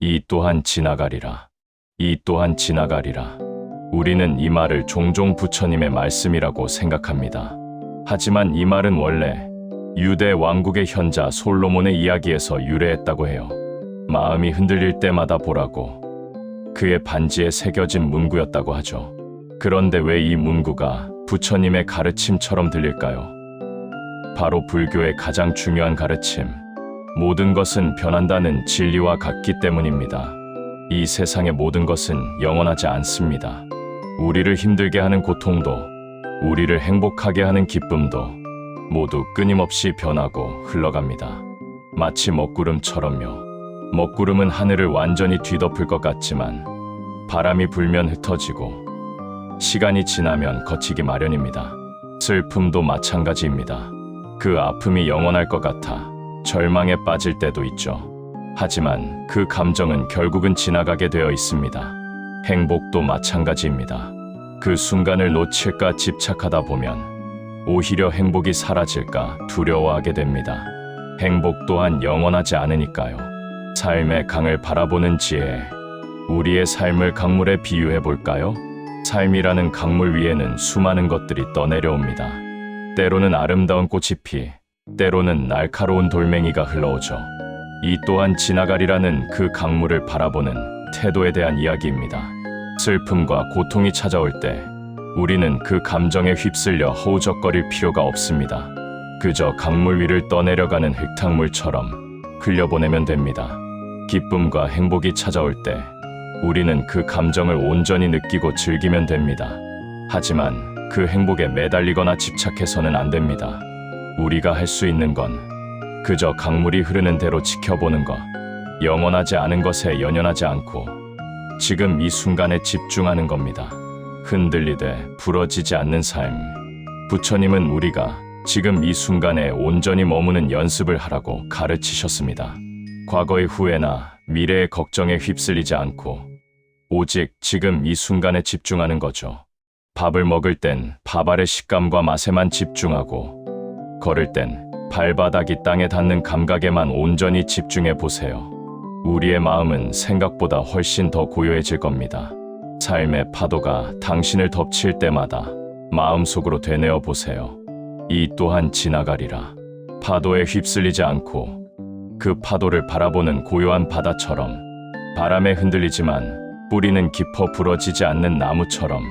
이 또한 지나가리라. 이 또한 지나가리라. 우리는 이 말을 종종 부처님의 말씀이라고 생각합니다. 하지만 이 말은 원래 유대 왕국의 현자 솔로몬의 이야기에서 유래했다고 해요. 마음이 흔들릴 때마다 보라고 그의 반지에 새겨진 문구였다고 하죠. 그런데 왜 이 문구가 부처님의 가르침처럼 들릴까요? 바로 불교의 가장 중요한 가르침, 모든 것은 변한다는 진리와 같기 때문입니다. 이 세상의 모든 것은 영원하지 않습니다. 우리를 힘들게 하는 고통도, 우리를 행복하게 하는 기쁨도 모두 끊임없이 변하고 흘러갑니다. 마치 먹구름처럼요. 먹구름은 하늘을 완전히 뒤덮을 것 같지만 바람이 불면 흩어지고 시간이 지나면 거치기 마련입니다. 슬픔도 마찬가지입니다. 그 아픔이 영원할 것 같아 절망에 빠질 때도 있죠. 하지만 그 감정은 결국은 지나가게 되어 있습니다. 행복도 마찬가지입니다. 그 순간을 놓칠까 집착하다 보면 오히려 행복이 사라질까 두려워하게 됩니다. 행복 또한 영원하지 않으니까요. 삶의 강을 바라보는 지혜, 우리의 삶을 강물에 비유해 볼까요? 삶이라는 강물 위에는 수많은 것들이 떠내려옵니다. 때로는 아름다운 꽃이 피, 때로는 날카로운 돌멩이가 흘러오죠. 이 또한 지나가리라는 그 강물을 바라보는 태도에 대한 이야기입니다. 슬픔과 고통이 찾아올 때 우리는 그 감정에 휩쓸려 허우적거릴 필요가 없습니다. 그저 강물 위를 떠내려가는 흙탕물처럼 흘려보내면 됩니다. 기쁨과 행복이 찾아올 때 우리는 그 감정을 온전히 느끼고 즐기면 됩니다. 하지만 그 행복에 매달리거나 집착해서는 안 됩니다. 우리가 할 수 있는 건 그저 강물이 흐르는 대로 지켜보는 것, 영원하지 않은 것에 연연하지 않고 지금 이 순간에 집중하는 겁니다. 흔들리되 부러지지 않는 삶. 부처님은 우리가 지금 이 순간에 온전히 머무는 연습을 하라고 가르치셨습니다. 과거의 후회나 미래의 걱정에 휩쓸리지 않고 오직 지금 이 순간에 집중하는 거죠. 밥을 먹을 땐 밥알의 식감과 맛에만 집중하고 걸을 땐 발바닥이 땅에 닿는 감각에만 온전히 집중해 보세요. 우리의 마음은 생각보다 훨씬 더 고요해질 겁니다. 삶의 파도가 당신을 덮칠 때마다 마음속으로 되뇌어 보세요. 이 또한 지나가리라. 파도에 휩쓸리지 않고 그 파도를 바라보는 고요한 바다처럼 바람에 흔들리지만 뿌리는 깊어 부러지지 않는 나무처럼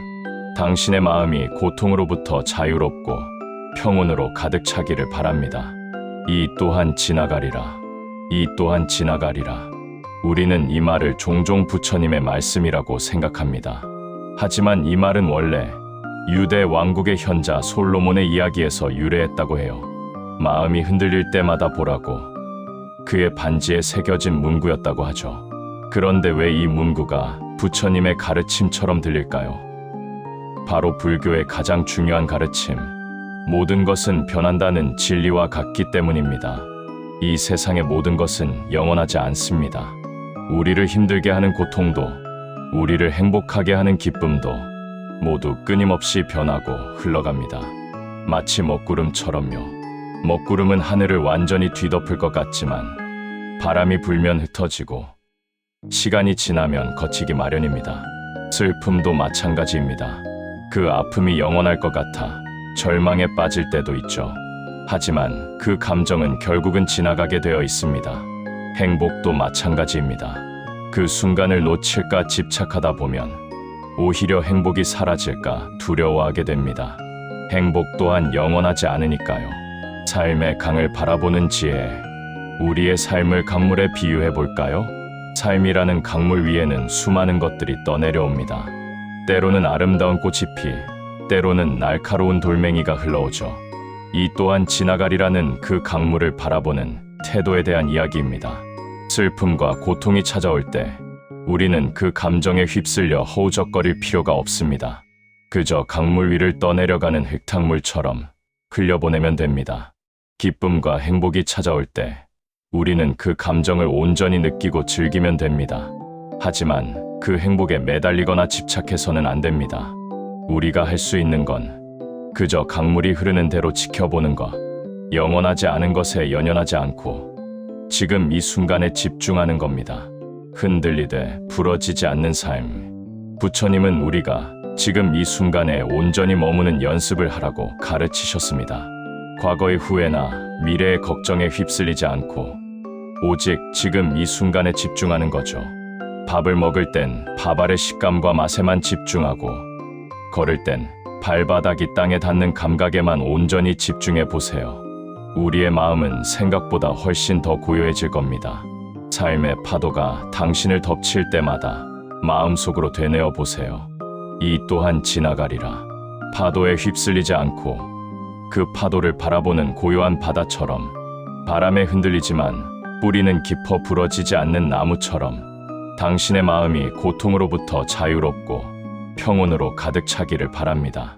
당신의 마음이 고통으로부터 자유롭고 평온으로 가득 차기를 바랍니다. 이 또한 지나가리라. 이 또한 지나가리라. 우리는 이 말을 종종 부처님의 말씀이라고 생각합니다. 하지만 이 말은 원래 유대 왕국의 현자 솔로몬의 이야기에서 유래했다고 해요. 마음이 흔들릴 때마다 보라고 그의 반지에 새겨진 문구였다고 하죠. 그런데 왜 이 문구가 부처님의 가르침처럼 들릴까요? 바로 불교의 가장 중요한 가르침, 모든 것은 변한다는 진리와 같기 때문입니다. 이 세상의 모든 것은 영원하지 않습니다. 우리를 힘들게 하는 고통도, 우리를 행복하게 하는 기쁨도 모두 끊임없이 변하고 흘러갑니다. 마치 먹구름처럼요. 먹구름은 하늘을 완전히 뒤덮을 것 같지만 바람이 불면 흩어지고 시간이 지나면 거치기 마련입니다. 슬픔도 마찬가지입니다. 그 아픔이 영원할 것 같아 절망에 빠질 때도 있죠. 하지만 그 감정은 결국은 지나가게 되어 있습니다. 행복도 마찬가지입니다. 그 순간을 놓칠까 집착하다 보면 오히려 행복이 사라질까 두려워하게 됩니다. 행복 또한 영원하지 않으니까요. 삶의 강을 바라보는 지혜, 우리의 삶을 강물에 비유해 볼까요? 삶이라는 강물 위에는 수많은 것들이 떠내려옵니다. 때로는 아름다운 꽃이 피, 때로는 날카로운 돌멩이가 흘러오죠. 이 또한 지나가리라는 그 강물을 바라보는 태도에 대한 이야기입니다. 슬픔과 고통이 찾아올 때 우리는 그 감정에 휩쓸려 허우적거릴 필요가 없습니다. 그저 강물 위를 떠내려가는 흙탕물처럼 흘려보내면 됩니다. 기쁨과 행복이 찾아올 때 우리는 그 감정을 온전히 느끼고 즐기면 됩니다. 하지만 그 행복에 매달리거나 집착해서는 안 됩니다. 우리가 할 수 있는 건 그저 강물이 흐르는 대로 지켜보는 것, 영원하지 않은 것에 연연하지 않고 지금 이 순간에 집중하는 겁니다. 흔들리되 부러지지 않는 삶. 부처님은 우리가 지금 이 순간에 온전히 머무는 연습을 하라고 가르치셨습니다. 과거의 후회나 미래의 걱정에 휩쓸리지 않고 오직 지금 이 순간에 집중하는 거죠. 밥을 먹을 땐 밥알의 식감과 맛에만 집중하고, 걸을 땐 발바닥이 땅에 닿는 감각에만 온전히 집중해 보세요. 우리의 마음은 생각보다 훨씬 더 고요해질 겁니다. 삶의 파도가 당신을 덮칠 때마다 마음속으로 되뇌어 보세요. 이 또한 지나가리라. 파도에 휩쓸리지 않고 그 파도를 바라보는 고요한 바다처럼, 바람에 흔들리지만 뿌리는 깊어 부러지지 않는 나무처럼 당신의 마음이 고통으로부터 자유롭고 평온으로 가득 차기를 바랍니다.